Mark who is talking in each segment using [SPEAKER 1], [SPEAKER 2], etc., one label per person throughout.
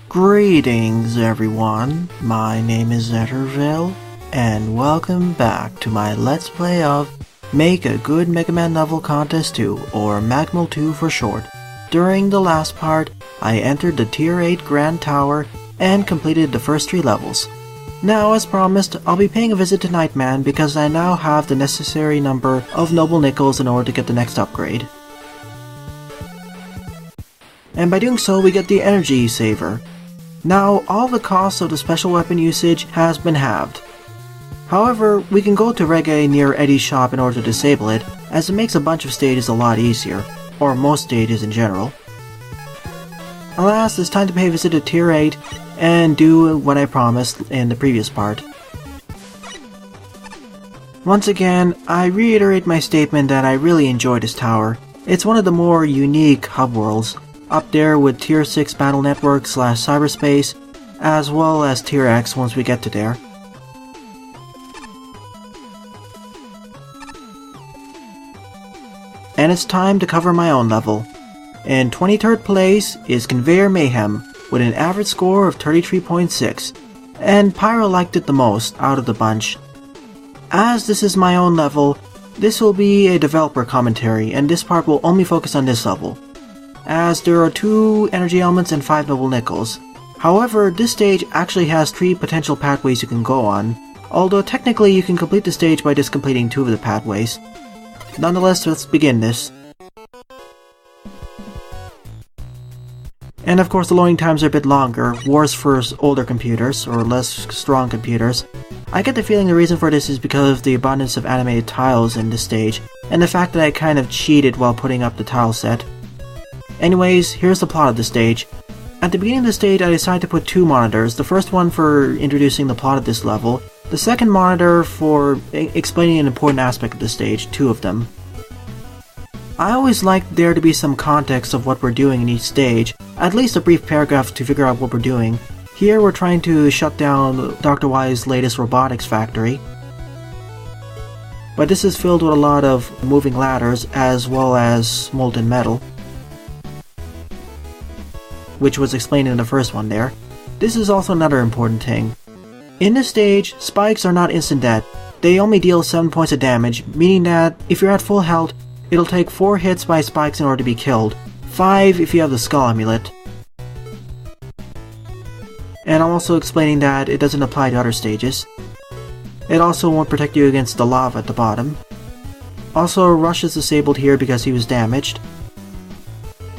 [SPEAKER 1] Greetings everyone, my name is Zetterville, and welcome back to my Let's Play of Make a Good Mega Man Level Contest 2, or Magmal 2 for short. During the last part, I entered the Tier 8 Grand Tower and completed the first 3 levels. Now, as promised, I'll be paying a visit to Nightman because I now have the necessary number of Noble Nickels in order to get the next upgrade. And by doing so, we get the Energy Saver. Now, all the costs of the special weapon usage has been halved. However, we can go to Reggae near Eddie's shop in order to disable it, as it makes a bunch of stages a lot easier, or most stages in general. Alas, it's time to pay a visit to Tier 8 and do what I promised in the previous part. Once again, I reiterate my statement that I really enjoy this tower. It's one of the more unique hub worlds, up there with Tier 6 Battle Network / Cyberspace, as well as Tier X once we get to there. And it's time to cover my own level. In 23rd place is Conveyor Mayhem, with an average score of 33.6, and Pyro liked it the most out of the bunch. As this is my own level, this will be a developer commentary, and this part will only focus on this level, as there are 2 energy elements and 5 noble nickels. However, this stage actually has 3 potential pathways you can go on, although technically you can complete the stage by just completing 2 of the pathways. Nonetheless, let's begin this. And of course the loading times are a bit longer, worse for older computers, or less strong computers. I get the feeling the reason for this is because of the abundance of animated tiles in this stage, and the fact that I kind of cheated while putting up the tile set. Anyways, here's the plot of the stage. At the beginning of the stage I decided to put 2 monitors, the first one for introducing the plot of this level, the second monitor for explaining an important aspect of the stage, 2 of them. I always liked there to be some context of what we're doing in each stage, at least a brief paragraph to figure out what we're doing. Here we're trying to shut down Dr. Y's latest robotics factory. But this is filled with a lot of moving ladders as well as molten metal, which was explained in the first one there. This is also another important thing. In this stage, spikes are not instant death. They only deal 7 points of damage, meaning that if you're at full health, it'll take 4 hits by spikes in order to be killed, 5 if you have the skull amulet. And I'm also explaining that it doesn't apply to other stages. It also won't protect you against the lava at the bottom. Also, Rush is disabled here because he was damaged.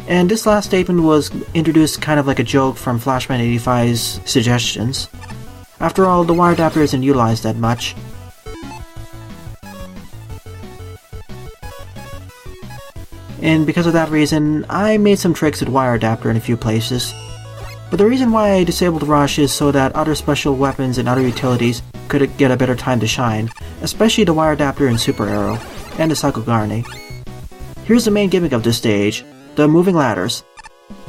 [SPEAKER 1] And this last statement was introduced kind of like a joke from Flashman 85's suggestions. After all, the wire adapter isn't utilized that much. And because of that reason, I made some tricks with wire adapter in a few places. But the reason why I disabled Rush is so that other special weapons and other utilities could get a better time to shine, especially the wire adapter in Super Arrow, and the Psycho Garne. Here's the main gimmick of this stage, the moving ladders.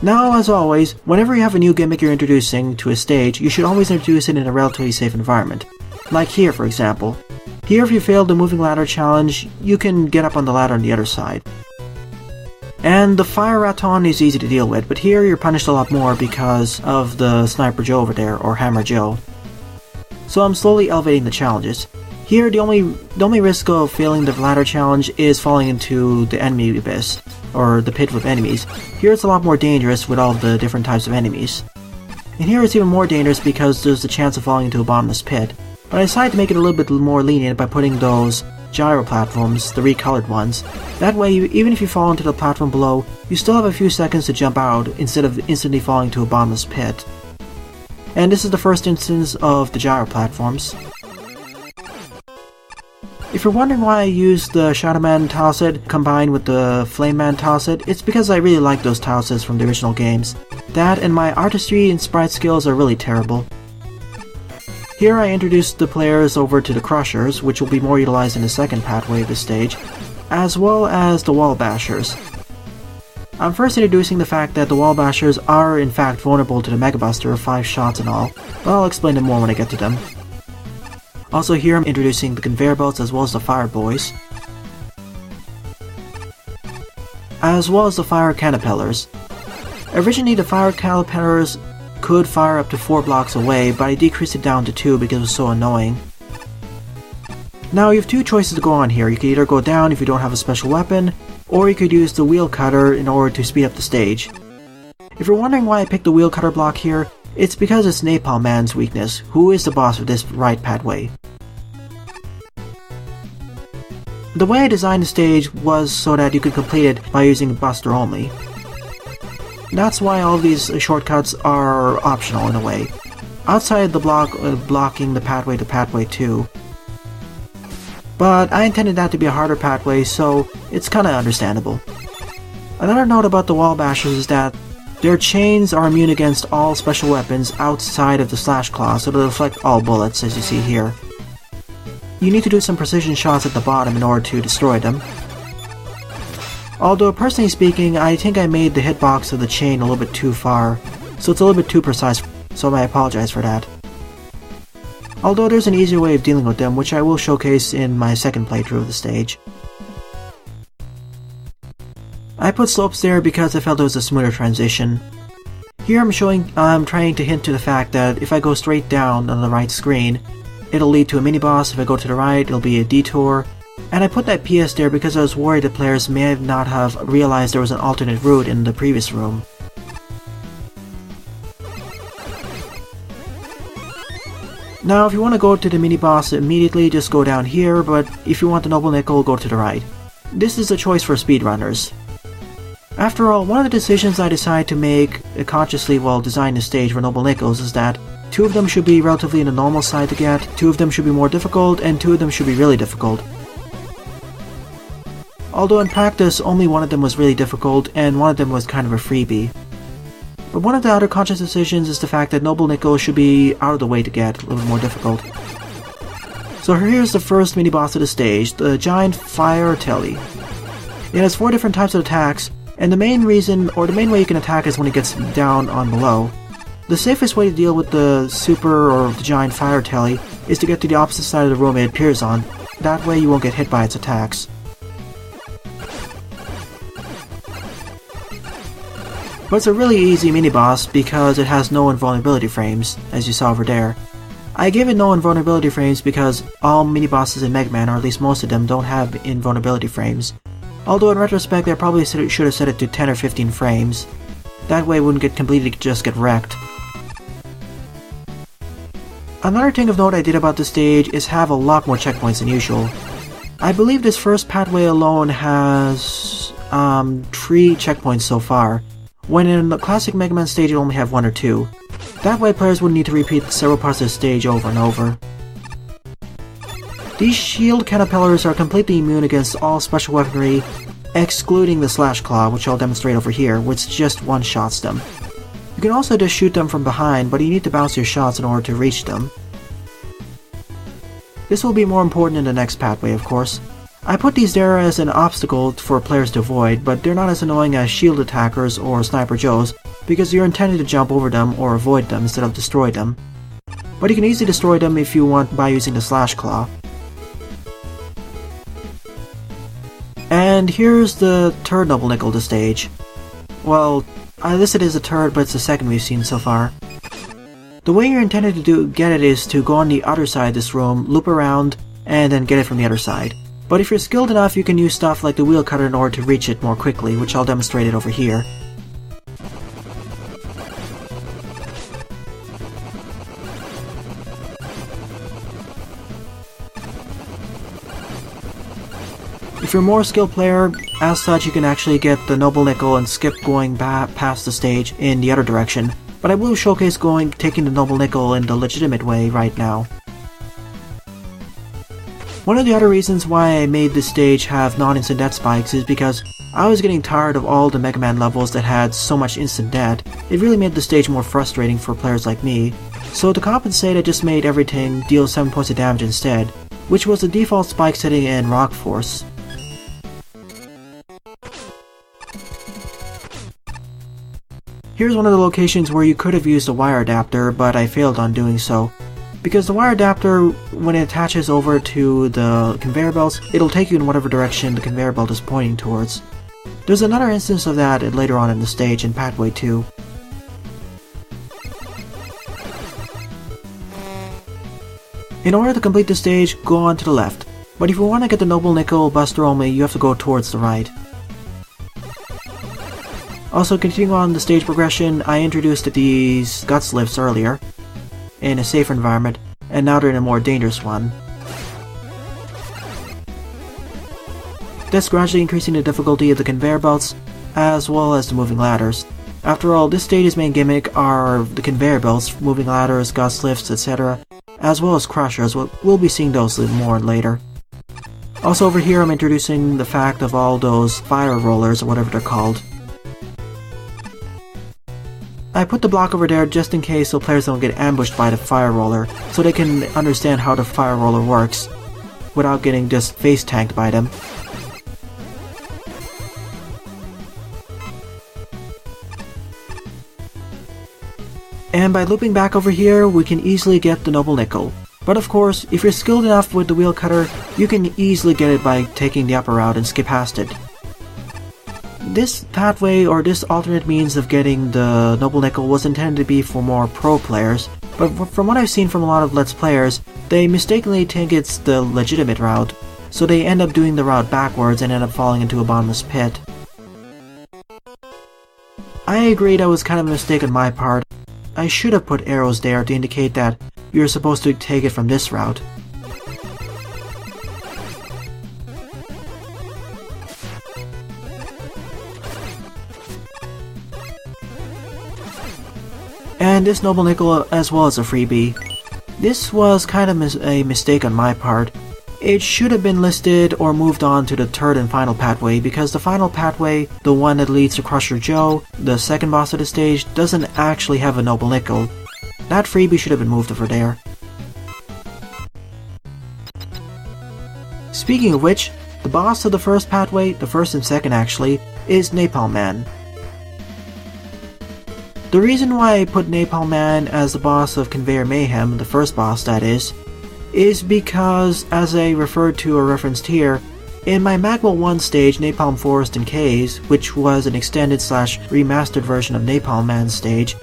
[SPEAKER 1] Now, as always, whenever you have a new gimmick you're introducing to a stage, you should always introduce it in a relatively safe environment. Like here, for example. Here, if you fail the moving ladder challenge, you can get up on the ladder on the other side. And the Fire Raton is easy to deal with, but here you're punished a lot more because of the Sniper Joe over there, or Hammer Joe. So I'm slowly elevating the challenges. Here, the only risk of failing the ladder challenge is falling into the enemy abyss, or the pit with enemies. Here it's a lot more dangerous with all the different types of enemies. And here it's even more dangerous because there's the chance of falling into a bottomless pit. But I decided to make it a little bit more lenient by putting those gyro platforms, the recolored ones. That way, even if you fall into the platform below, you still have a few seconds to jump out instead of instantly falling to a bottomless pit. And this is the first instance of the gyro platforms. If you're wondering why I used the Shadow Man tileset combined with the Flame Man tileset, it's because I really like those tilesets from the original games. That and my artistry and sprite skills are really terrible. Here I introduced the players over to the Crushers, which will be more utilized in the second pathway of this stage, as well as the Wall Bashers. I'm first introducing the fact that the Wall Bashers are in fact vulnerable to the Mega Buster of 5 shots and all, but I'll explain them more when I get to them. Also here I'm introducing the Conveyor Belts as well as the Fire Boys, as well as the Fire Caterpillars. Originally the Fire Caterpillars could fire up to 4 blocks away, but I decreased it down to 2 because it was so annoying. Now you have 2 choices to go on here. You could either go down if you don't have a special weapon, or you could use the wheel cutter in order to speed up the stage. If you're wondering why I picked the wheel cutter block here, it's because it's Napalm Man's weakness, who is the boss of this right pathway. The way I designed the stage was so that you could complete it by using Buster only. That's why all these shortcuts are optional in a way, outside the blocking the pathway to pathway 2. But I intended that to be a harder pathway, so it's kinda understandable. Another note about the wall bashers is that their chains are immune against all special weapons outside of the slash claw, so they'll deflect all bullets, as you see here. You need to do some precision shots at the bottom in order to destroy them. Although, personally speaking, I think I made the hitbox of the chain a little bit too far, so it's a little bit too precise, so I apologize for that. Although there's an easier way of dealing with them, which I will showcase in my second playthrough of the stage. I put slopes there because I felt it was a smoother transition. Here I'm trying to hint to the fact that if I go straight down on the right screen, it'll lead to a mini-boss. If I go to the right, it'll be a detour. And I put that PS there because I was worried that players may not have realized there was an alternate route in the previous room. Now if you want to go to the mini-boss immediately, just go down here, but if you want the Noble Nickel, go to the right. This is a choice for speedrunners. After all, one of the decisions I decided to make consciously while designing the stage for Noble Nickels is that 2 of them should be relatively in the normal side to get, 2 of them should be more difficult, and 2 of them should be really difficult. Although in practice, only one of them was really difficult, and one of them was kind of a freebie. But one of the other conscious decisions is the fact that Noble Nickel should be out of the way to get, a little more difficult. So here's the first mini-boss of the stage, the Giant Fire Telly. It has 4 different types of attacks, and the main way you can attack is when it gets down on below. The safest way to deal with the Super or the Giant Fire Telly is to get to the opposite side of the room it appears on. That way you won't get hit by its attacks. But it's a really easy mini-boss because it has no invulnerability frames, as you saw over there. I gave it no invulnerability frames because all mini-bosses in Mega Man, or at least most of them, don't have invulnerability frames. Although in retrospect I probably should have set it to 10 or 15 frames. That way it wouldn't get completely just get wrecked. Another thing of note I did about this stage is have a lot more checkpoints than usual. I believe this first pathway alone has 3 checkpoints so far, when in the classic Mega Man stage you only have 1 or 2. That way players wouldn't need to repeat several parts of the stage over and over. These shield caterpillars are completely immune against all special weaponry, excluding the Slash Claw, which I'll demonstrate over here, which just one-shots them. You can also just shoot them from behind, but you need to bounce your shots in order to reach them. This will be more important in the next pathway, of course. I put these there as an obstacle for players to avoid, but they're not as annoying as shield attackers or Sniper Joes, because you're intended to jump over them or avoid them instead of destroy them. But you can easily destroy them if you want by using the Slash Claw. And here's the third Noble Nickel of the stage. Well, I listed it as a third, but it's the second we've seen so far. The way you're intended to get it is to go on the other side of this room, loop around, and then get it from the other side. But if you're skilled enough, you can use stuff like the wheel cutter in order to reach it more quickly, which I'll demonstrate it over here. If you're a more skilled player, as such you can actually get the Noble Nickel and skip going past the stage in the other direction, but I will showcase taking the Noble Nickel in the legitimate way right now. One of the other reasons why I made this stage have non-instant death spikes is because I was getting tired of all the Mega Man levels that had so much instant death. It really made the stage more frustrating for players like me, so to compensate I just made everything deal 7 points of damage instead, which was the default spike setting in Rock Force. Here's one of the locations where you could have used a wire adapter, but I failed on doing so. Because the wire adapter, when it attaches over to the conveyor belts, it'll take you in whatever direction the conveyor belt is pointing towards. There's another instance of that later on in the stage in Pathway 2. In order to complete the stage, go on to the left, but if you want to get the Noble Nickel Buster only, you have to go towards the right. Also, continuing on the stage progression, I introduced these Guts lifts earlier, in a safer environment, and now they're in a more dangerous one. That's gradually increasing the difficulty of the conveyor belts, as well as the moving ladders. After all, this stage's main gimmick are the conveyor belts, moving ladders, Guts lifts, etc., as well as crushers. We'll be seeing those more later. Also over here I'm introducing the fact of all those fire rollers, or whatever they're called. I put the block over there just in case so players don't get ambushed by the fire roller, so they can understand how the fire roller works, without getting just face tanked by them. And by looping back over here, we can easily get the Noble Nickel. But of course, if you're skilled enough with the wheel cutter, you can easily get it by taking the upper route and skip past it. This pathway, or this alternate means of getting the Noble Nickel, was intended to be for more pro players, but from what I've seen from a lot of Let's Players, they mistakenly think it's the legitimate route, so they end up doing the route backwards and end up falling into a bottomless pit. I agree that was kind of a mistake on my part. I should have put arrows there to indicate that you're supposed to take it from this route. And this Noble Nickel as well as a freebie. This was kind of a mistake on my part. It should have been listed or moved on to the third and final pathway, because the final pathway, the one that leads to Crusher Joe, the second boss of the stage, doesn't actually have a Noble Nickel. That freebie should have been moved over there. Speaking of which, the boss of the first pathway, the first and second actually, is Napalm Man. The reason why I put Napalm Man as the boss of Conveyor Mayhem, the first boss that is because, as I referred to or referenced here, in my Magma 1 stage, Napalm Forest and Caves, which was an extended/remastered version of Napalm Man's stage,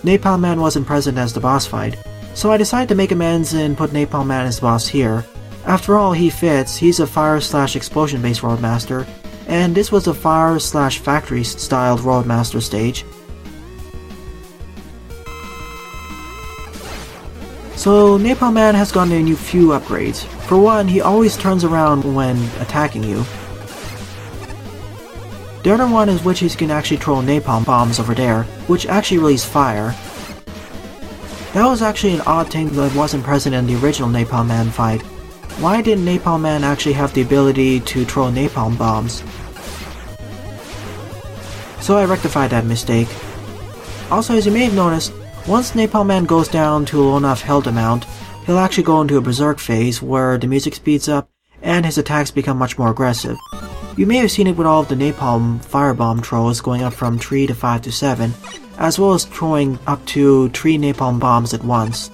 [SPEAKER 1] Napalm Man wasn't present as the boss fight, so I decided to make amends and put Napalm Man as the boss here. After all, he fits. He's a fire/explosion based Roadmaster, and this was a fire/factory styled Roadmaster stage. So Napalm Man has gotten a few upgrades. For one, he always turns around when attacking you. The other one is which he can actually throw napalm bombs over there, which actually release fire. That was actually an odd thing that wasn't present in the original Napalm Man fight. Why didn't Napalm Man actually have the ability to throw napalm bombs? So I rectified that mistake. Also, as you may have noticed, once Napalm Man goes down to a low enough health amount, he'll actually go into a berserk phase where the music speeds up and his attacks become much more aggressive. You may have seen it with all of the napalm firebomb throws going up from 3 to 5 to 7, as well as throwing up to 3 napalm bombs at once.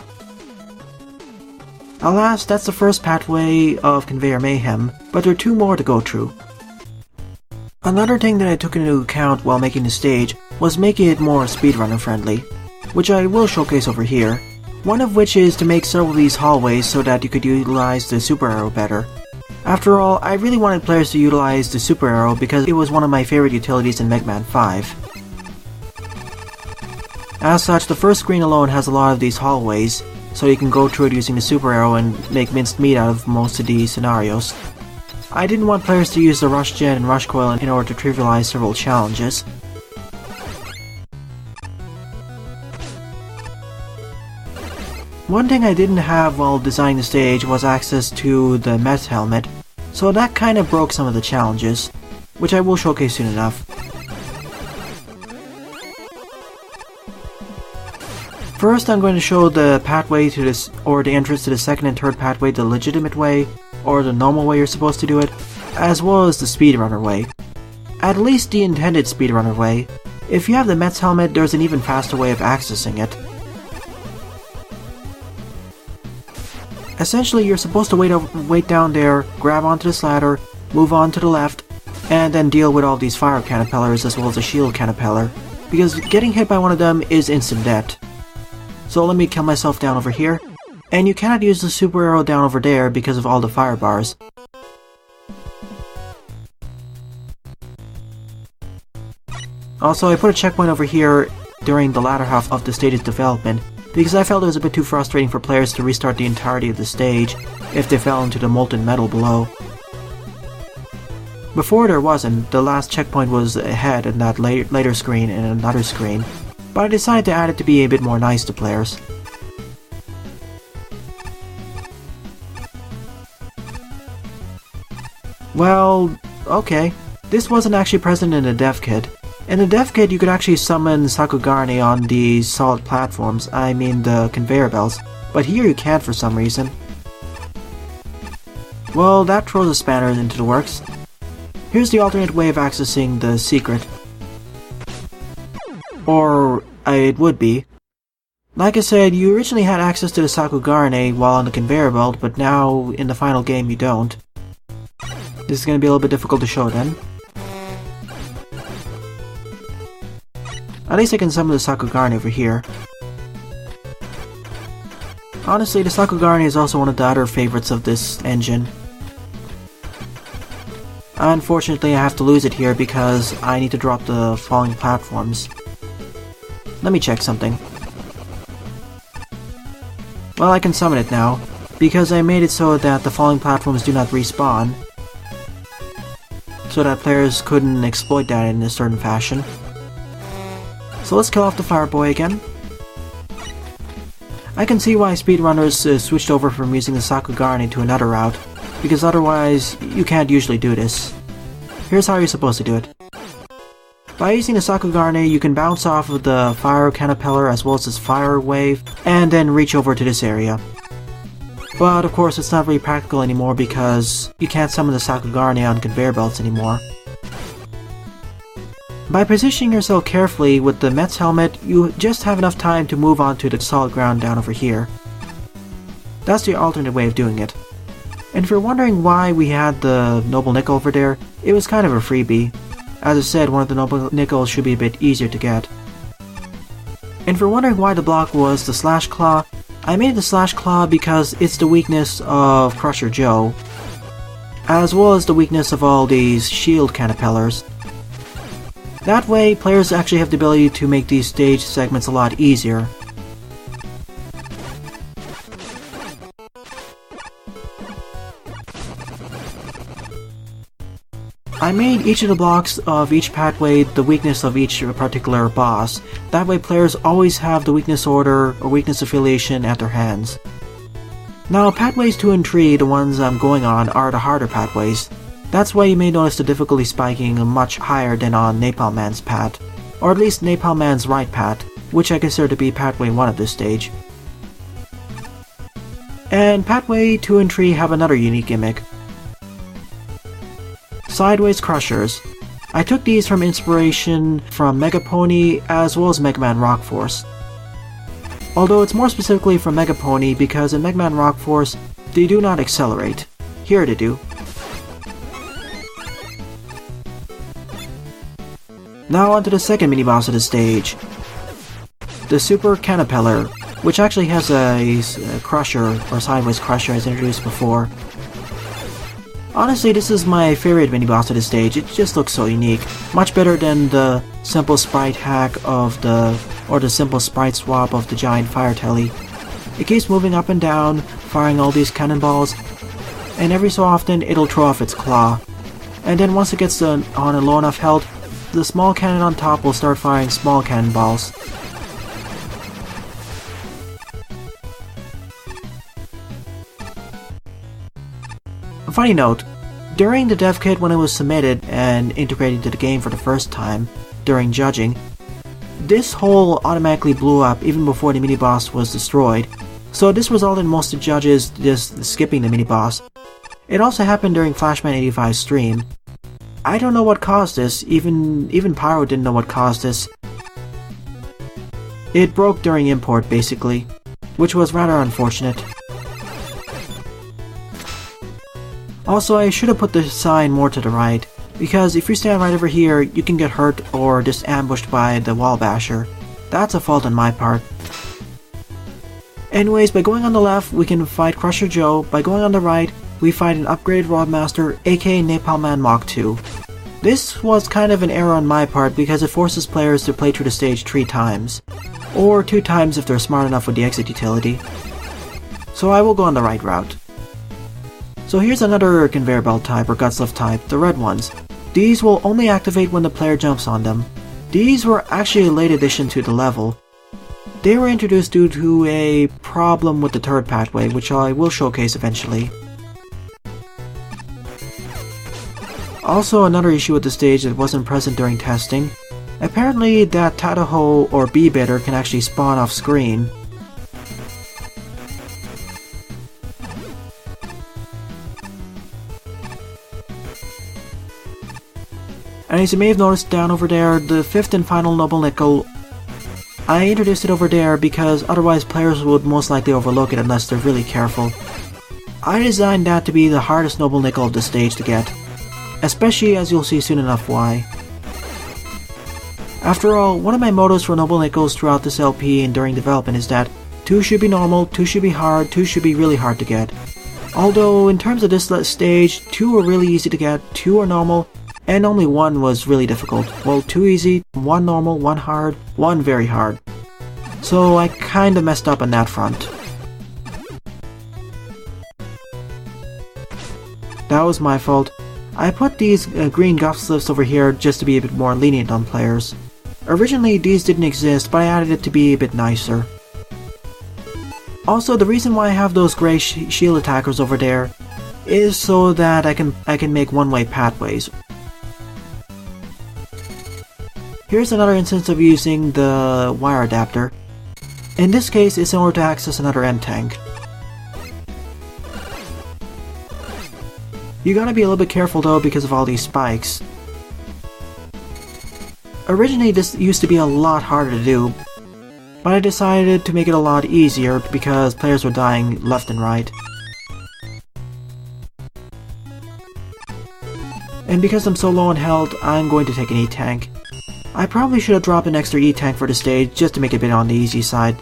[SPEAKER 1] Alas, that's the first pathway of Conveyor Mayhem, but there are 2 more to go through. Another thing that I took into account while making the stage was making it more speedrunner friendly, which I will showcase over here, one of which is to make several of these hallways so that you could utilize the super arrow better. After all, I really wanted players to utilize the super arrow because it was one of my favorite utilities in Mega Man 5. As such, the first screen alone has a lot of these hallways, so you can go through it using the super arrow and make minced meat out of most of these scenarios. I didn't want players to use the Rush Gen and Rush Coil in order to trivialize several challenges. One thing I didn't have while designing the stage was access to the Met helmet, so that kind of broke some of the challenges, which I will showcase soon enough. First, I'm going to show the pathway to this, or the entrance to the second and third pathway the legitimate way, or the normal way you're supposed to do it, as well as the speedrunner way. At least the intended speedrunner way. If you have the Met's helmet, there's an even faster way of accessing it. Essentially, you're supposed to wait down there, grab onto this ladder, move on to the left, and then deal with all these fire caterpillars as well as a shield caterpillar, because getting hit by one of them is instant death. So let me kill myself down over here, And you cannot use the super arrow down over there because of all the fire bars. Also, I put a checkpoint over here during the latter half of the stage's development, because I felt it was a bit too frustrating for players to restart the entirety of the stage if they fell into the molten metal below. Before there wasn't, the last checkpoint was ahead in that later screen and another screen, but I decided to add it to be a bit more nice to players. Well, okay, this wasn't actually present in the dev kit. In the dev kit, you could actually summon Sakugarne on the solid platforms, I mean the conveyor belts, but here you can't for some reason. Well, that throws a spanner into the works. Here's the alternate way of accessing the secret. Or, it would be. Like I said, you originally had access to the Sakugarne while on the conveyor belt, but now, in the final game, you don't. This is going to be a little bit difficult to show then. At least I can summon the Sakugarne over here. Honestly, the Sakugarne is also one of the other favorites of this engine. Unfortunately, I have to lose it here because I need to drop the falling platforms. Let me check something. Well, I can summon it now, because I made it so that the falling platforms do not respawn, so that players couldn't exploit that in a certain fashion. So let's kill off the Fire Boy again. I can see why speedrunners switched over from using the Sakugarne to another route, because otherwise you can't usually do this. Here's how you're supposed to do it. By using the Sakugarne, you can bounce off of the fire caterpillar as well as this fire wave, and then reach over to this area. But of course it's not really practical anymore because you can't summon the Sakugarne on conveyor belts anymore. By positioning yourself carefully with the Met's helmet, you just have enough time to move on to the solid ground down over here. That's the alternate way of doing it. And if you're wondering why we had the Noble Nickel over there, it was kind of a freebie. As I said, one of the Noble Nickels should be a bit easier to get. And if you're wondering why the block was the Slash Claw, I made the Slash Claw because it's the weakness of Crusher Joe, as well as the weakness of all these shield caterpillars. That way, players actually have the ability to make these stage segments a lot easier. I made each of the blocks of each pathway the weakness of each particular boss. That way players always have the weakness order or weakness affiliation at their hands. Now pathways 2 and 3, the ones I'm going on, are the harder pathways. That's why you may notice the difficulty spiking much higher than on Napalm Man's path, or at least Napalm Man's right path, which I consider to be pathway 1 of this stage. And pathway 2 and 3 have another unique gimmick. Sideways Crushers. I took these from inspiration from Mega Pony as well as Mega Man Rock Force. Although it's more specifically from Mega Pony because in Mega Man Rock Force, they do not accelerate. Here they do. Now onto the second mini-boss of the stage. The Super Caterpillar, which actually has a crusher, or sideways crusher as introduced before. Honestly, this is my favorite mini-boss of the stage. It just looks so unique. Much better than the simple sprite hack of the simple sprite swap of the giant fire telly. It keeps moving up and down, firing all these cannonballs, and every so often it'll throw off its claw. And then once it gets on a low enough health, the small cannon on top will start firing small cannonballs. A funny note, during the dev kit when it was submitted and integrated into the game for the first time, during judging, this hole automatically blew up even before the mini-boss was destroyed, so this resulted in most of the judges just skipping the mini-boss. It also happened during Flashman85's stream. I don't know what caused this, even Pyro didn't know what caused this. It broke during import, basically, which was rather unfortunate. Also, I should have put the sign more to the right, because if you stand right over here, you can get hurt or just ambushed by the wall basher. That's a fault on my part. Anyways, by going on the left, we can fight Crusher Joe. By going on the right, we fight an upgraded Rodmaster, aka Napalm Man Mach 2. This was kind of an error on my part because it forces players to play through the stage 3 times. Or 2 times if they're smart enough with the exit utility. So I will go on the right route. So here's another conveyor belt type or guts lift type, the red ones. These will only activate when the player jumps on them. These were actually a late addition to the level. They were introduced due to a problem with the third pathway, which I will showcase eventually. Also, another issue with the stage that wasn't present during testing. Apparently that Talkhaus or bee-bitter can actually spawn off screen. And as you may have noticed down over there, the 5th and final Noble Nickel, I introduced it over there because otherwise players would most likely overlook it unless they're really careful. I designed that to be the hardest Noble Nickel of the stage to get, especially as you'll see soon enough why. After all, one of my mottos for Noble Nickels throughout this LP and during development is that 2 should be normal, 2 should be hard, 2 should be really hard to get. Although in terms of this stage, 2 are really easy to get, 2 are normal, and only 1 was really difficult. Well, 2 easy, 1 normal, 1 hard, 1 very hard. So I kinda messed up on that front. That was my fault. I put these green guts lifts over here just to be a bit more lenient on players. Originally these didn't exist, but I added it to be a bit nicer. Also, the reason why I have those grey shield attackers over there is so that I can make one-way pathways. Here's another instance of using the wire adapter. In this case, it's in order to access another end tank. You gotta be a little bit careful though because of all these spikes. Originally this used to be a lot harder to do, but I decided to make it a lot easier because players were dying left and right. And because I'm so low on health, I'm going to take an E-tank. I probably should have dropped an extra E-tank for the stage just to make it a bit on the easy side.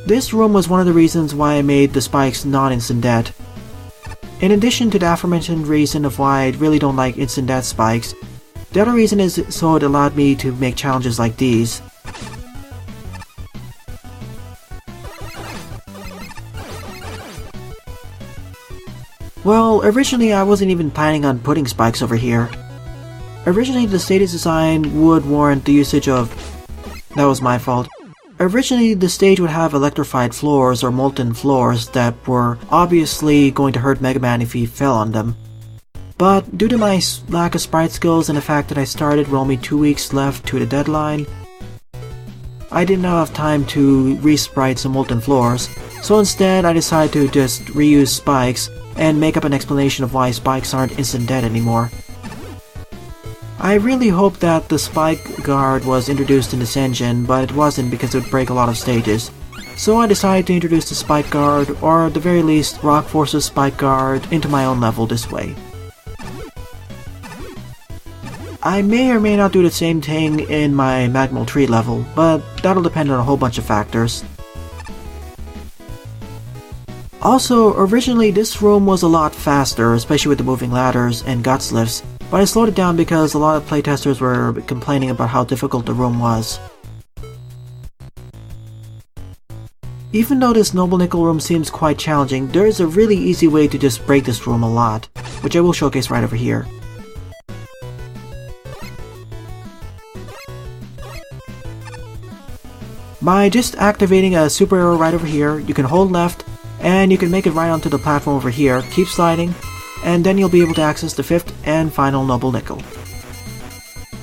[SPEAKER 1] This room was one of the reasons why I made the spikes non-instant death. In addition to the aforementioned reason of why I really don't like instant death spikes, the other reason is so it allowed me to make challenges like these. Well, originally I wasn't even planning on putting spikes over here. Originally the stage design would warrant the usage of... That was my fault. Originally the stage would have electrified floors or molten floors that were obviously going to hurt Mega Man if he fell on them. But due to my lack of sprite skills and the fact that I started with only 2 weeks left to the deadline, I didn't have time to re-sprite some molten floors, so instead I decided to just reuse spikes and make up an explanation of why spikes aren't instant dead anymore. I really hoped that the spike guard was introduced in this engine, but it wasn't because it would break a lot of stages. So I decided to introduce the spike guard, or at the very least Rock Force's spike guard, into my own level this way. I may or may not do the same thing in my Magmal Tree level, but that'll depend on a whole bunch of factors. Also, originally this room was a lot faster, especially with the moving ladders and guts lifts, but I slowed it down because a lot of playtesters were complaining about how difficult the room was. Even though this Noble Nickel room seems quite challenging, there is a really easy way to just break this room a lot, which I will showcase right over here. By just activating a super arrow right over here, you can hold left, and you can make it right onto the platform over here, keep sliding, and then you'll be able to access the 5th and final Noble Nickel.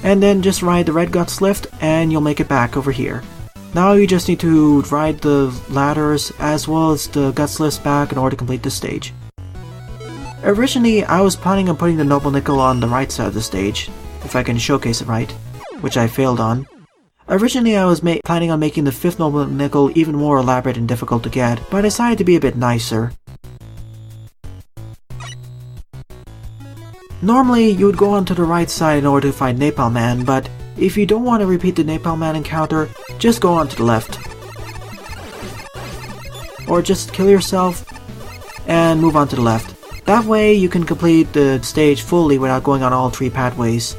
[SPEAKER 1] And then just ride the red guts lift, and you'll make it back over here. Now you just need to ride the ladders as well as the guts lifts back in order to complete this stage. Originally, I was planning on putting the Noble Nickel on the right side of the stage, if I can showcase it right, which I failed on. Originally I was planning on making the 5th Noble Nickel even more elaborate and difficult to get, but I decided to be a bit nicer. Normally you would go onto the right side in order to find Napalm Man, but if you don't want to repeat the Napalm Man encounter, just go on to the left. or just kill yourself and move on to the left. That way you can complete the stage fully without going on all 3 pathways.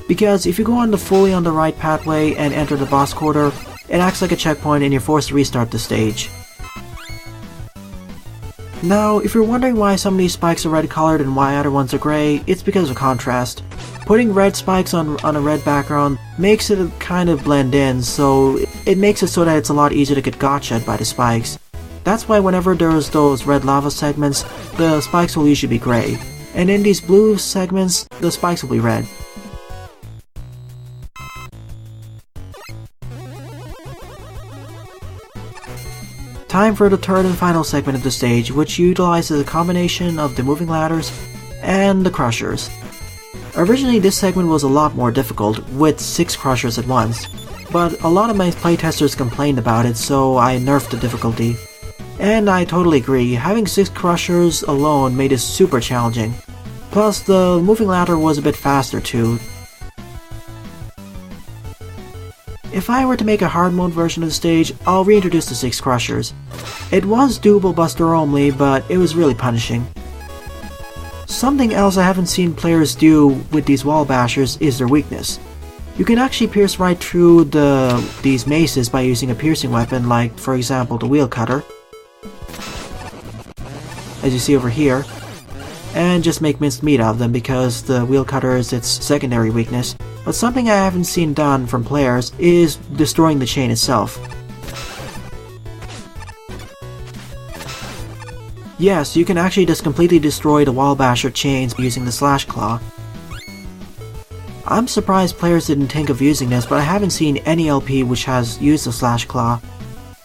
[SPEAKER 1] Because if you go on fully on the right pathway and enter the boss quarter, it acts like a checkpoint and you're forced to restart the stage. Now, if you're wondering why some of these spikes are red colored and why other ones are grey, it's because of contrast. Putting red spikes on a red background makes it kind of blend in, so it makes it so that it's a lot easier to get gotcha'd by the spikes. That's why whenever there's those red lava segments, the spikes will usually be grey, and in these blue segments, the spikes will be red. Time for the third and final segment of the stage, which utilizes a combination of the moving ladders and the crushers. Originally this segment was a lot more difficult, with 6 crushers at once, but a lot of my playtesters complained about it, so I nerfed the difficulty. And I totally agree, having 6 crushers alone made it super challenging. Plus the moving ladder was a bit faster too. If I were to make a hard mode version of the stage, I'll reintroduce the 6 crushers. It was doable buster only, but it was really punishing. Something else I haven't seen players do with these wall bashers is their weakness. You can actually pierce right through these maces by using a piercing weapon like, for example, the wheel cutter, as you see over here, and just make minced meat out of them because the wheel cutter is its secondary weakness. But something I haven't seen done from players is destroying the chain itself. Yes, you can actually just completely destroy the wall basher chains using the slash claw. I'm surprised players didn't think of using this, but I haven't seen any LP which has used the slash claw.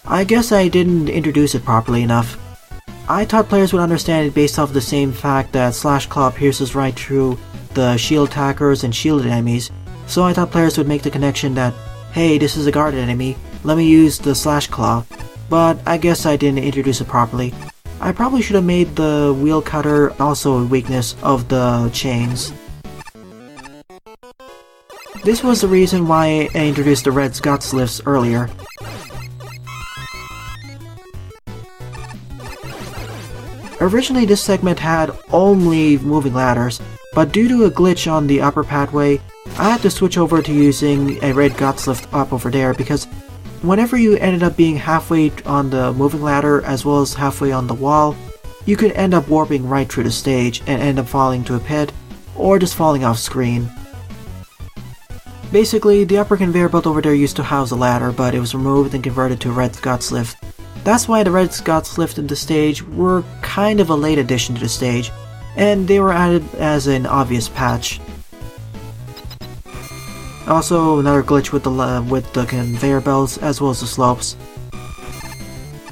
[SPEAKER 1] I guess I didn't introduce it properly enough. I thought players would understand it based off the same fact that slash claw pierces right through the shield attackers and shielded enemies, so I thought players would make the connection that, hey, this is a guarded enemy, let me use the slash claw, but I guess I didn't introduce it properly. I probably should have made the wheel cutter also a weakness of the chains. This was the reason why I introduced the red guts lifts earlier. Originally this segment had only moving ladders, but due to a glitch on the upper pathway, I had to switch over to using a red guts lift up over there because whenever you ended up being halfway on the moving ladder as well as halfway on the wall, you could end up warping right through the stage and end up falling to a pit, or just falling off screen. Basically, the upper conveyor belt over there used to house a ladder, but it was removed and converted to a red guts lift. That's why the red guts lift in the stage were kind of a late addition to the stage, and they were added as an obvious patch. Also, another glitch with the conveyor belts as well as the slopes.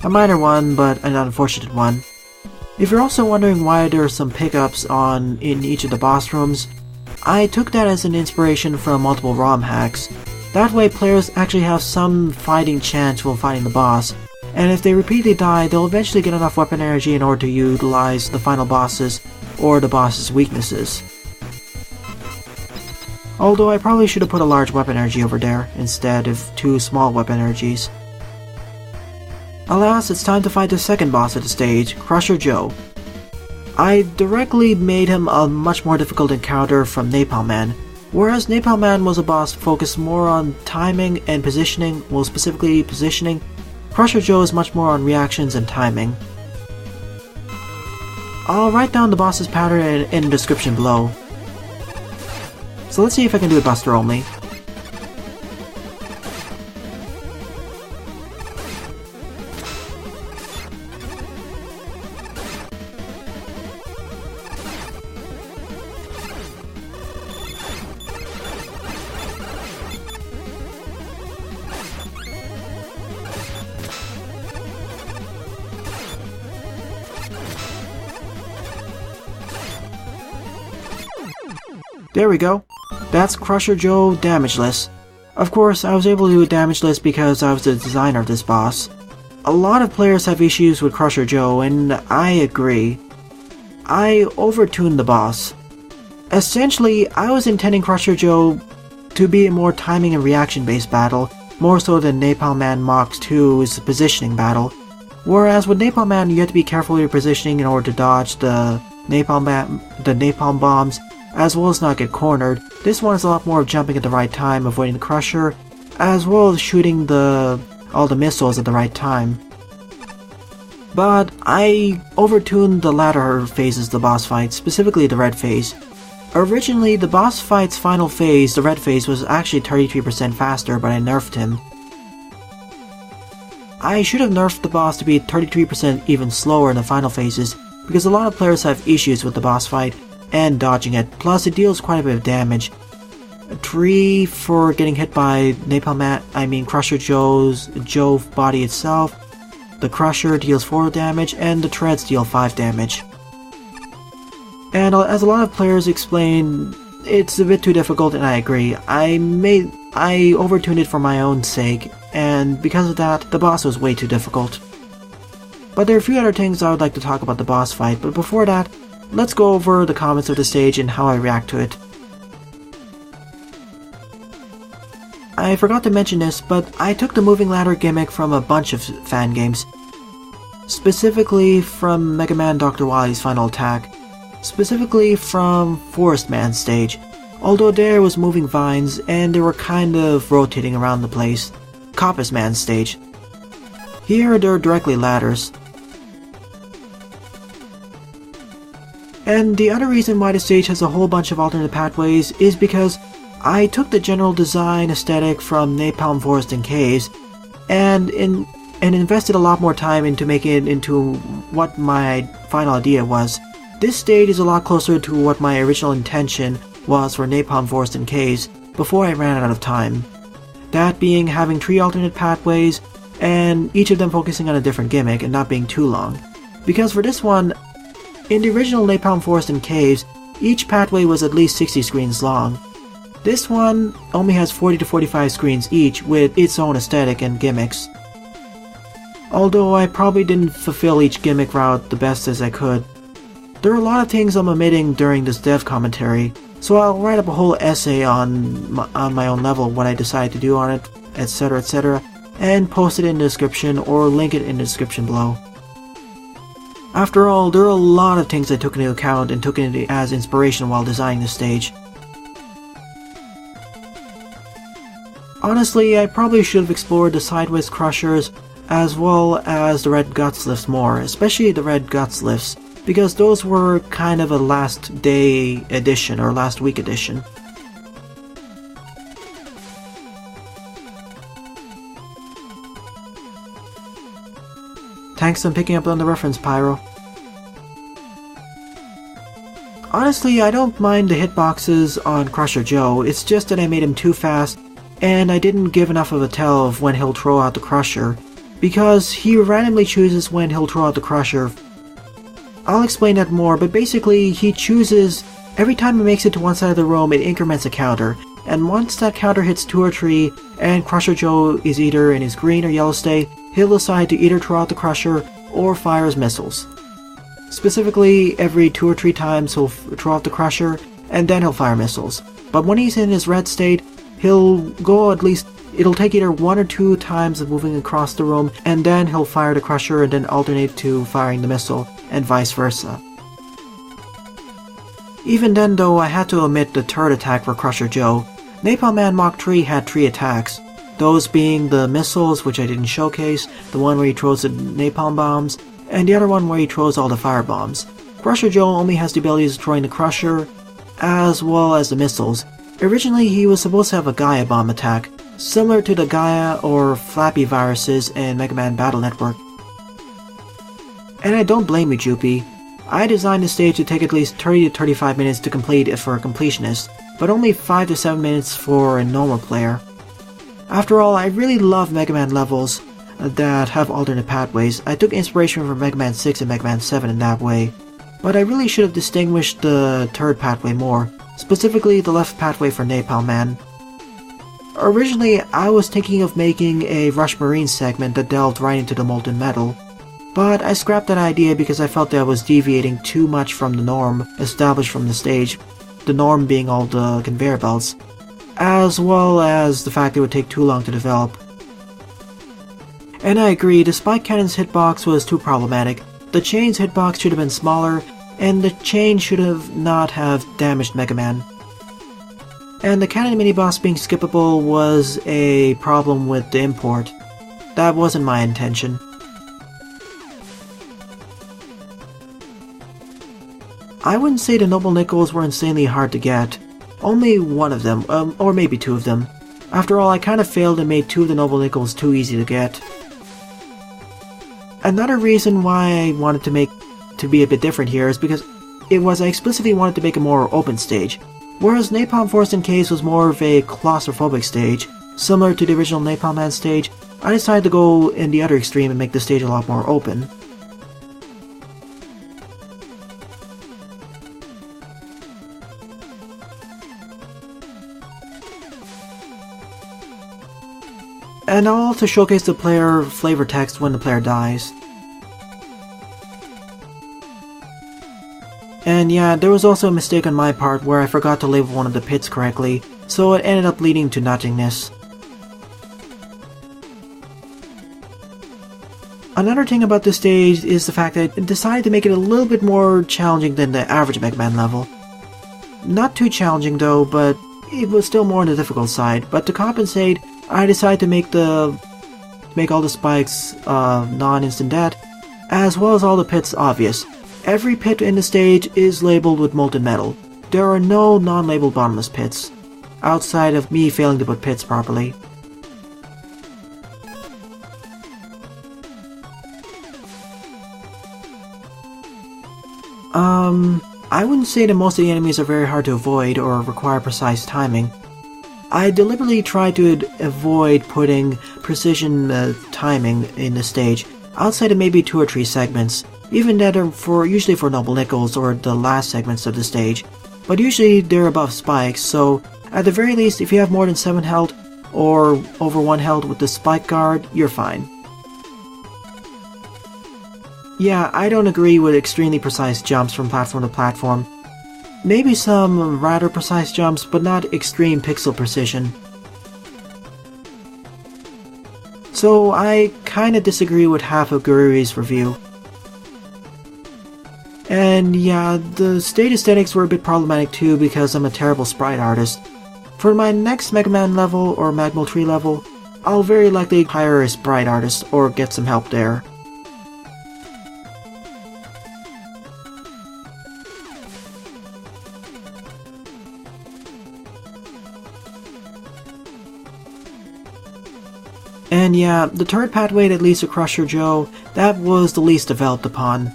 [SPEAKER 1] A minor one, but an unfortunate one. If you're also wondering why there are some pickups in each of the boss rooms, I took that as an inspiration from multiple ROM hacks. That way players actually have some fighting chance while fighting the boss, and if they repeatedly die, they'll eventually get enough weapon energy in order to utilize the final bosses or the boss's weaknesses. Although I probably should have put a large weapon energy over there instead of 2 small weapon energies. Alas, it's time to fight the second boss of the stage, Crusher Joe. I directly made him a much more difficult encounter from Napalm Man. Whereas Napalm Man was a boss focused more on timing and positioning, well specifically positioning, Crusher Joe is much more on reactions and timing. I'll write down the boss's pattern in the description below. So let's see if I can do it buster only. There we go. That's Crusher Joe damageless. Of course, I was able to do it damageless because I was the designer of this boss. A lot of players have issues with Crusher Joe, and I agree. I overtuned the boss. Essentially, I was intending Crusher Joe to be a more timing and reaction based battle, more so than Napalm Man Mach 2's positioning battle. Whereas with Napalm Man, you have to be carefully positioning in order to dodge the napalm bombs, as well as not get cornered. This one is a lot more of jumping at the right time, avoiding the crusher, as well as shooting all the missiles at the right time. But I overtuned the latter phases of the boss fight, specifically the red phase. Originally, the boss fight's final phase, the red phase, was actually 33% faster, but I nerfed him. I should have nerfed the boss to be 33% even slower in the final phases, because a lot of players have issues with the boss fight and dodging it, plus it deals quite a bit of damage. 3 for getting hit by Crusher Joe body itself, the Crusher deals 4 damage, and the Treads deal 5 damage. And as a lot of players explain, it's a bit too difficult, and I agree. I overtuned it for my own sake, and because of that, the boss was way too difficult. But there are a few other things I would like to talk about the boss fight, but before that, let's go over the comments of the stage and how I react to it. I forgot to mention this, but I took the moving ladder gimmick from a bunch of fan games. Specifically from Mega Man Dr. Wily's final attack. Specifically from Forest Man stage. Although there was moving vines and they were kind of rotating around the place. Coppice Man stage. Here they're directly ladders. And the other reason why the stage has a whole bunch of alternate pathways is because I took the general design aesthetic from Napalm Forest and Caves and invested a lot more time into making it into what my final idea was. This stage is a lot closer to what my original intention was for Napalm Forest and Caves before I ran out of time. That being having 3 alternate pathways and each of them focusing on a different gimmick and not being too long. Because for this one, in the original Napalm Forest and Caves, each pathway was at least 60 screens long. This one only has 40 to 45 screens each with its own aesthetic and gimmicks. Although I probably didn't fulfill each gimmick route the best as I could. There are a lot of things I'm omitting during this dev commentary, so I'll write up a whole essay on my own level, what I decide to do on it, etc, and post it in the description or link it in the description below. After all, there are a lot of things I took into account and took into as inspiration while designing the stage. Honestly, I probably should have explored the sideways crushers as well as the red guts lifts more, especially the red guts lifts, because those were kind of a last day edition or last week edition. Thanks for picking up on the reference, Pyro. Honestly, I don't mind the hitboxes on Crusher Joe, it's just that I made him too fast and I didn't give enough of a tell of when he'll throw out the Crusher, because he randomly chooses when he'll throw out the Crusher. I'll explain that more, but basically he chooses, every time he makes it to one side of the room it increments a counter, and once that counter hits 2 or 3 and Crusher Joe is either in his green or yellow state, he'll decide to either throw out the Crusher or fire his missiles. Specifically, every 2 or 3 times he'll throw out the Crusher and then he'll fire missiles. But when he's in his red state, he'll go at least, it'll take either 1 or 2 times of moving across the room and then he'll fire the Crusher and then alternate to firing the missile, and vice versa. Even then though, I had to omit the third attack for Crusher Joe. Napalm Man Mach 3 had 3 attacks, those being the missiles, which I didn't showcase, the one where he throws the napalm bombs, and the other one where he throws all the fire bombs. Crusher Joe only has the ability of destroying the Crusher, as well as the missiles. Originally he was supposed to have a Gaia bomb attack, similar to the Gaia or Flappy viruses in Mega Man Battle Network. And I don't blame you, Joopy. I designed the stage to take at least 30 to 35 minutes to complete it for a completionist, but only 5 to 7 minutes for a normal player. After all, I really love Mega Man levels that have alternate pathways. I took inspiration from Mega Man 6 and Mega Man 7 in that way, but I really should have distinguished the third pathway more, specifically the left pathway for Napalm Man. Originally, I was thinking of making a Rush Marine segment that delved right into the molten metal, but I scrapped that idea because I felt that I was deviating too much from the norm established from the stage, the norm being all the conveyor belts, as well as the fact it would take too long to develop. And I agree, the Spike Cannon's hitbox was too problematic. The Chain's hitbox should have been smaller, and the Chain should have not have damaged Mega Man. And the Cannon mini-boss being skippable was a problem with the import. That wasn't my intention. I wouldn't say the Noble Nickels were insanely hard to get. Only one of them, or maybe two of them. After all, I kind of failed and made two of the Noble Nickels too easy to get. Another reason why I wanted to be a bit different here is because I explicitly wanted to make a more open stage. Whereas Napalm Force Encased was more of a claustrophobic stage, similar to the original Napalm Man stage, I decided to go in the other extreme and make the stage a lot more open. And I'll also showcase the player flavor text when the player dies. And yeah, there was also a mistake on my part where I forgot to label one of the pits correctly, so it ended up leading to nothingness. Another thing about this stage is the fact that I decided to make it a little bit more challenging than the average Mega Man level. Not too challenging though, but it was still more on the difficult side, but to compensate, I decided to make all the spikes non-instant death, as well as all the pits obvious. Every pit in the stage is labeled with molten metal. There are no non-labeled bottomless pits, outside of me failing to put pits properly. I wouldn't say that most of the enemies are very hard to avoid or require precise timing. I deliberately tried to avoid putting precision timing in the stage, outside of maybe 2 or 3 segments, even that are usually for Noble Nickels or the last segments of the stage, but usually they're above spikes, so at the very least if you have more than 7 health or over 1 health with the spike guard, you're fine. Yeah, I don't agree with extremely precise jumps from platform to platform. Maybe some rather precise jumps, but not extreme pixel precision. So I kinda disagree with half of Gururi's review. And yeah, the stage aesthetics were a bit problematic too because I'm a terrible sprite artist. For my next Mega Man level or Magmal Tree level, I'll very likely hire a sprite artist or get some help there. And yeah, the third pathway that leads to Crusher Joe, that was the least developed upon.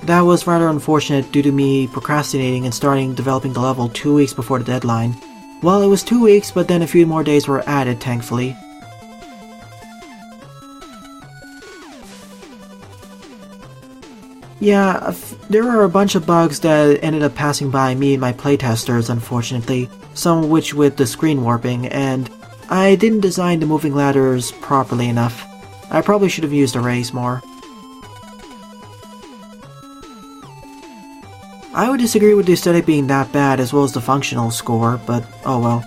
[SPEAKER 1] That was rather unfortunate due to me procrastinating and starting developing the level 2 weeks before the deadline. Well, it was 2 weeks, but then a few more days were added, thankfully. Yeah, there are a bunch of bugs that ended up passing by me and my playtesters, unfortunately, some of which with the screen warping, and I didn't design the moving ladders properly enough. I probably should have used arrays more. I would disagree with the aesthetic being that bad as well as the functional score, but oh well.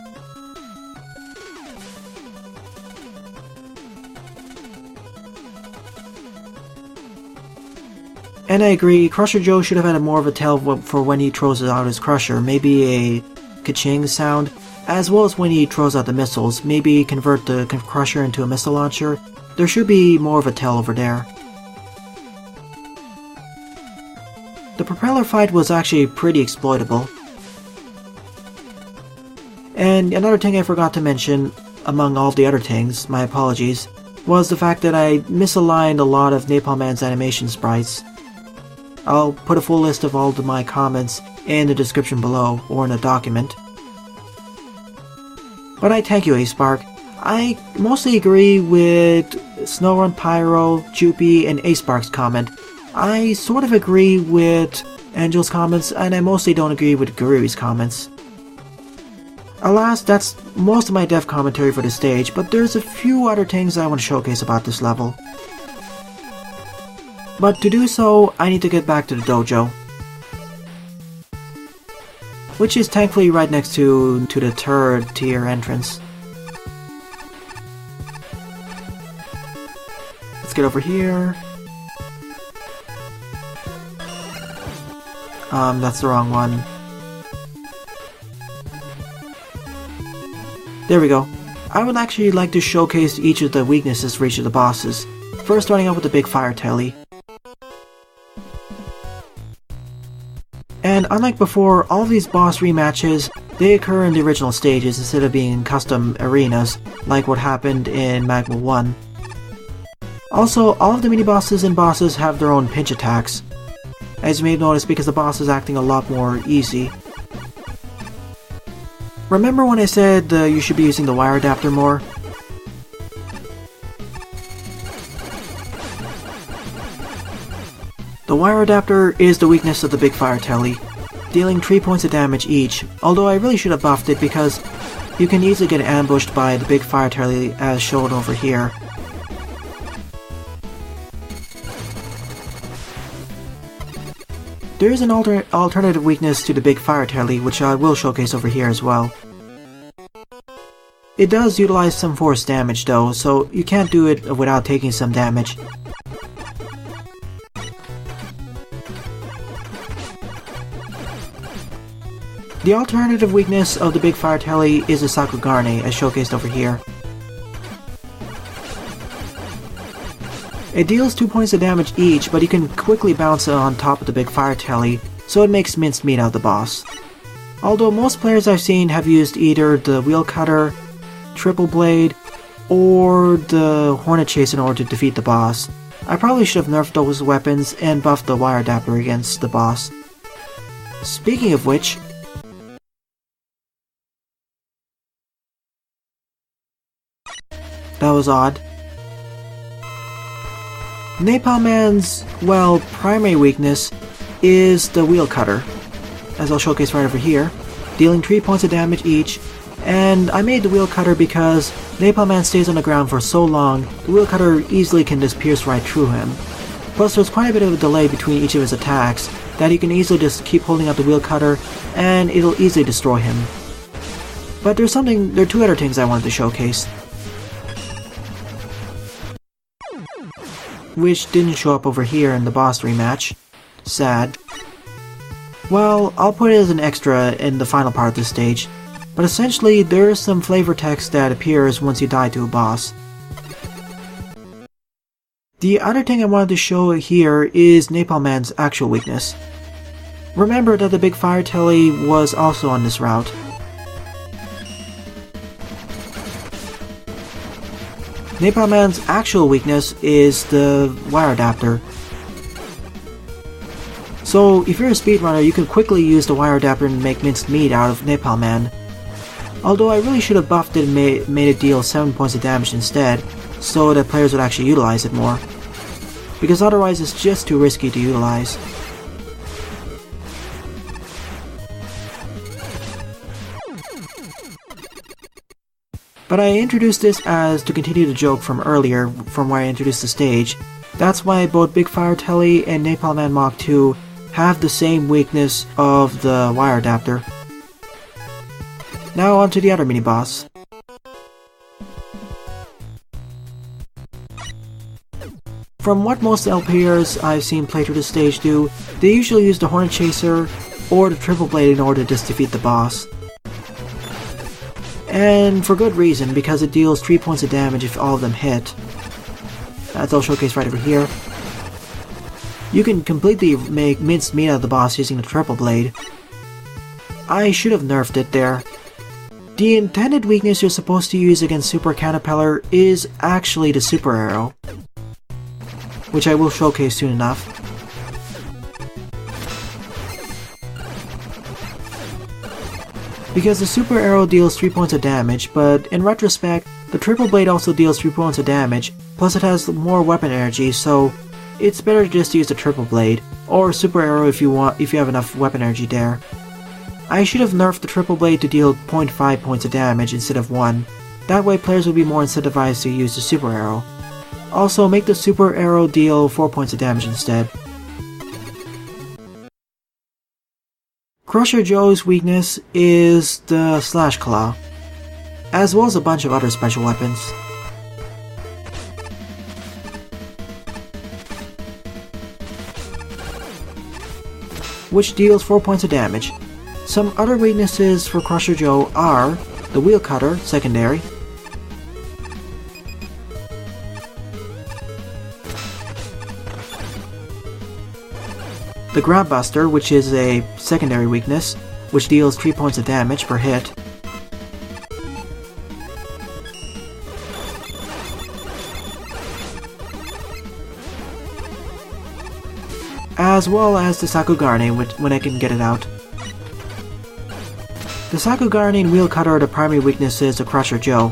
[SPEAKER 1] And I agree, Crusher Joe should have had more of a tail for when he throws out his crusher, maybe a ka-ching sound, as well as when he throws out the missiles, maybe convert the crusher into a missile launcher. There should be more of a tail over there. The propeller fight was actually pretty exploitable. And another thing I forgot to mention, among all the other things, my apologies, was the fact that I misaligned a lot of Napalm Man's animation sprites. I'll put a full list of all of my comments in the description below, or in a document. But I thank you, A-Spark. I mostly agree with Snowrun Pyro, Jupy, and A-Spark's comment. I sort of agree with Angel's comments, and I mostly don't agree with Gururi's comments. Alas, that's most of my dev commentary for this stage, but there's a few other things I want to showcase about this level. But to do so, I need to get back to the dojo, which is thankfully right next to the third tier entrance. Let's get over here. That's the wrong one. There we go. I would actually like to showcase each of the weaknesses for each of the bosses. First starting out with the big fire telly. And unlike before, all of these boss rematches, they occur in the original stages instead of being in custom arenas, like what happened in Magma 1. Also, all of the mini-bosses and bosses have their own pinch attacks, as you may have noticed because the boss is acting a lot more easy. Remember when I said you should be using the wire adapter more? The wire adapter is the weakness of the big fire telly, dealing 3 points of damage each, although I really should have buffed it because you can easily get ambushed by the big fire telly as shown over here. There is an alternative weakness to the big fire telly which I will showcase over here as well. It does utilize some force damage though, so you can't do it without taking some damage. The alternative weakness of the big fire telly is the Sakugarne, as showcased over here. It deals 2 points of damage each, but you can quickly bounce it on top of the big fire telly, so it makes minced meat out of the boss. Although most players I've seen have used either the wheel cutter, triple blade, or the hornet chase in order to defeat the boss. I probably should have nerfed those weapons and buffed the wire adapter against the boss. Speaking of which, that was odd. Napalm Man's, well, primary weakness is the wheel cutter, as I'll showcase right over here, dealing 3 points of damage each, and I made the wheel cutter because Napalm Man stays on the ground for so long, the wheel cutter easily can just pierce right through him. Plus there's quite a bit of a delay between each of his attacks, that he can easily just keep holding up the wheel cutter, and it'll easily destroy him. But there are 2 other things I wanted to showcase, which didn't show up over here in the boss rematch. Sad. Well, I'll put it as an extra in the final part of this stage, but essentially there is some flavor text that appears once you die to a boss. The other thing I wanted to show here is Napalm Man's actual weakness. Remember that the big fire telly was also on this route. Napalm Man's actual weakness is the wire adapter. So if you're a speedrunner, you can quickly use the wire adapter and make minced meat out of Napalm Man. Although I really should have buffed it and made it deal 7 points of damage instead, so that players would actually utilize it more. Because otherwise it's just too risky to utilize. But I introduced this as to continue the joke from earlier, from where I introduced the stage. That's why both Big Fire Telly and Napalm Man Mach 2 have the same weakness of the wire adapter. Now on to the other mini-boss. From what most LPers I've seen play through the stage do, they usually use the Hornet Chaser or the Triple Blade in order to just defeat the boss. And for good reason, because it deals 3 points of damage if all of them hit. That's all showcased right over here. You can completely make minced meat out of the boss using the Triple Blade. I should have nerfed it there. The intended weakness you're supposed to use against Super Caterpillar is actually the Super Arrow, which I will showcase soon enough. Because the Super Arrow deals 3 points of damage, but in retrospect, the Triple Blade also deals 3 points of damage, plus it has more weapon energy, so it's better to just use the Triple Blade, or Super Arrow if you have enough weapon energy there. I should have nerfed the Triple Blade to deal 0.5 points of damage instead of 1, that way players will be more incentivized to use the Super Arrow. Also, make the Super Arrow deal 4 points of damage instead. Crusher Joe's weakness is the Slash Claw, as well as a bunch of other special weapons. which deals 4 points of damage. Some other weaknesses for Crusher Joe are the Wheel Cutter, secondary, the Grab Buster, which is a secondary weakness, which deals 3 points of damage per hit, as well as the Sakugarne when I can get it out. The Sakugarne and Wheel Cutter are the primary weaknesses of Crusher Joe,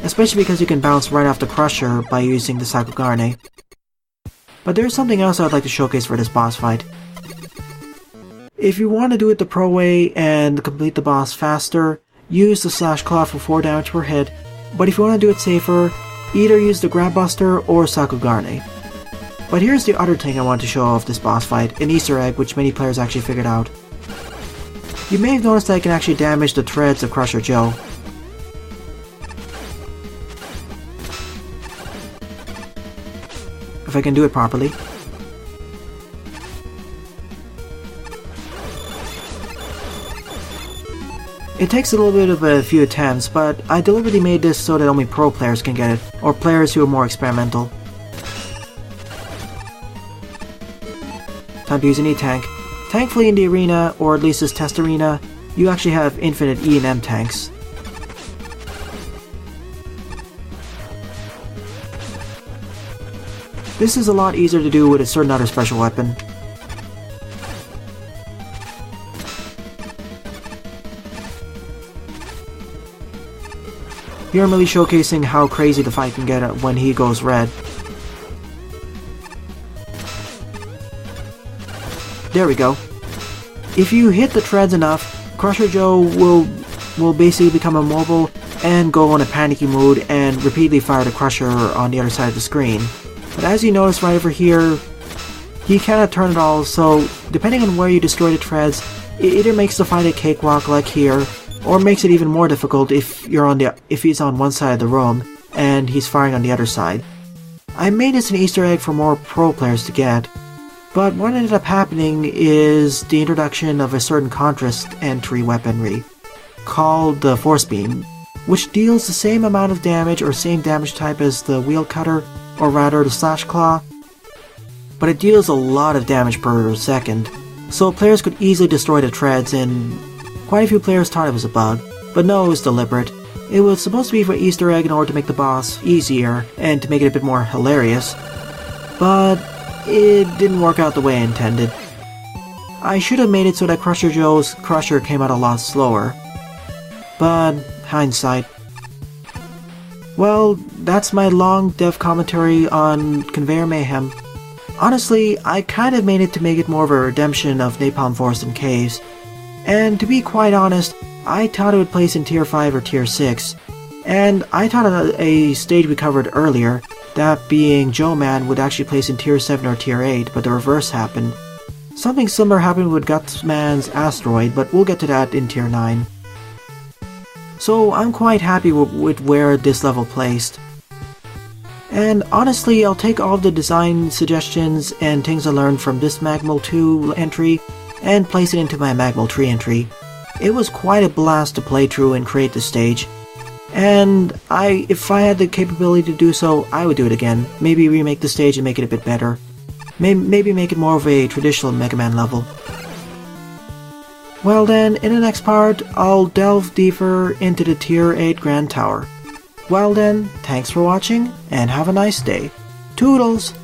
[SPEAKER 1] especially because you can bounce right off the Crusher by using the Sakugarne. But there's something else I'd like to showcase for this boss fight. If you want to do it the pro way and complete the boss faster, use the Slash Claw for 4 damage per hit, but if you want to do it safer, either use the Grab Buster or Sakugarne. But here's the other thing I want to show off this boss fight, an Easter egg which many players actually figured out. You may have noticed that I can actually damage the treads of Crusher Joe. If I can do it properly. It takes a little bit of a few attempts, but I deliberately made this so that only pro players can get it, or players who are more experimental. Time to use an E-Tank. Thankfully in the arena, or at least this test arena, you actually have infinite E and M tanks. This is a lot easier to do with a certain other special weapon. Here I'm really showcasing how crazy the fight can get when he goes red. There we go. If you hit the treads enough, Crusher Joe will basically become immobile and go in a panicky mood and repeatedly fire the Crusher on the other side of the screen. But as you notice right over here, he cannot turn it all, so depending on where you destroy the treads, it either makes the fight a cakewalk like here, or makes it even more difficult if he's on one side of the room and he's firing on the other side. I made this an Easter egg for more pro players to get, but what ended up happening is the introduction of a certain contrast entry weaponry called the Force Beam, which deals the same amount of damage or same damage type as the Wheel Cutter, or rather the Slash Claw, but it deals a lot of damage per second, so players could easily destroy the treads, and quite a few players thought it was a bug, but no, it was deliberate. It was supposed to be for Easter egg in order to make the boss easier and to make it a bit more hilarious, but it didn't work out the way I intended. I should have made it so that Crusher Joe's Crusher came out a lot slower, but hindsight. Well, that's my long dev commentary on Conveyor Mayhem. Honestly, I kind of made it to make it more of a redemption of Napalm Forest and Caves, and to be quite honest, I thought it would place in Tier 5 or Tier 6, and I thought a stage we covered earlier, that being Joe Man, would actually place in Tier 7 or Tier 8, but the reverse happened. Something similar happened with Gutsman's Asteroid, but we'll get to that in Tier 9. So I'm quite happy with where this level placed. And honestly, I'll take all the design suggestions and things I learned from this Magmal 2 entry and place it into my Magmal 3 entry. It was quite a blast to play through and create the stage. And if I had the capability to do so, I would do it again. Maybe remake the stage and make it a bit better. Maybe make it more of a traditional Mega Man level. Well then, in the next part, I'll delve deeper into the Tier 8 Grand Tower. Well then, thanks for watching, and have a nice day. Toodles!